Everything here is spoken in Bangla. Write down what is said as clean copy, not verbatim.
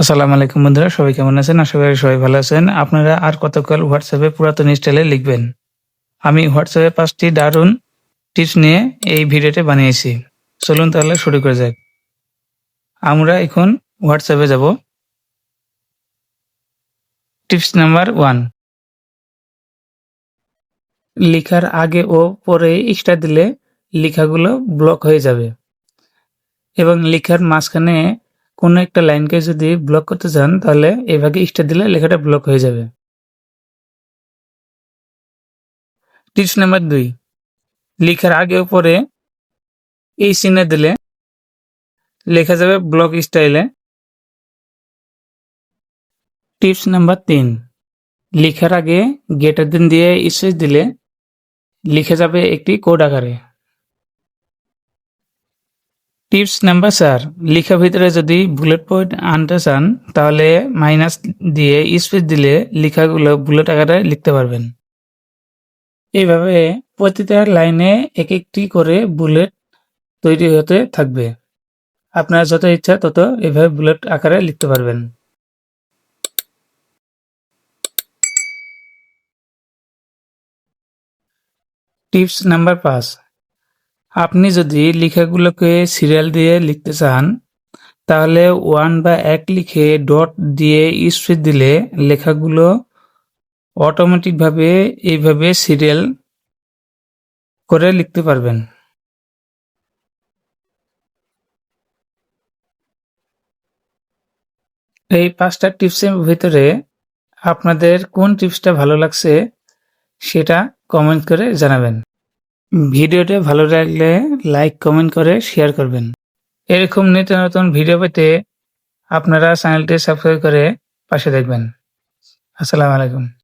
আসসালামু আলাইকুম বন্ধুরা, সবাই কেমন আছেন? আশা করি সবাই ভালো আছেন। আপনারা আর কতকাল হোয়াটসঅ্যাপে পুরাতন স্টাইলে লিখবেন? আমি হোয়াটসঅ্যাপে ৫টি দারুণ টিপস নিয়ে এই ভিডিওটি বানিয়েছি। চলুন তাহলে শুরু করা যাক। আমরা এখন হোয়াটসঅ্যাপে যাব। টিপস নাম্বার ১, লিখার আগে ও পরে স্টার দিলে লেখাগুলো ব্লক হয়ে যাবে এবং লেখার মাঝখানে কোনো একটা লাইনকে যদি ব্লক করতে চান তাহলে এভাবে স্টার দিলে লেখাটা ব্লক হয়ে যাবে। টিপস নাম্বার ২, লিখার আগে ও পরে এই চিহ্ন দিলে লেখা যাবে ব্লক স্টাইলে। টিপস নাম্বার ৩, লেখার আগে গ্রেটার দেন দিয়ে স্পেস দিলে লিখে যাবে একটি কোড আকারে। টিপস নাম্বার ৪, লেখার ভিতরে যদি বুলেট পয়েন্ট আনতে চান তাহলে মাইনাস দিয়ে স্পেস দিলে লেখাগুলো বুলেট আকারে লিখতে পারবেন। এইভাবে প্রতিটা লাইনে এক একটি করে বুলেট তৈরি হতে থাকবে। আপনার যত ইচ্ছা তত এভাবে বুলেট আকারে লিখতে পারবেন। টিপস নাম্বার ৫, আপনি যদি লেখাগুলোকে সিরিয়াল দিয়ে লিখতে চান তাহলে 1 বা 1 লিখে ডট দিয়ে স্পেস দিলে লেখাগুলো অটোমেটিকভাবে এইভাবে সিরিয়াল করে লিখতে পারবেন। এই ৫টা টিপসের ভিতরে আপনাদের কোন টিপসটা ভালো লাগছে সেটা কমেন্ট করে জানাবেন। ভিডিওটা ভালো লাগলে লাইক, কমেন্ট করে শেয়ার করবেন। এরকম নিত্য নতুন ভিডিও পেতে আপনারা চ্যানেলটি সাবস্ক্রাইব করে পাশে থাকবেন। আসসালামু আলাইকুম।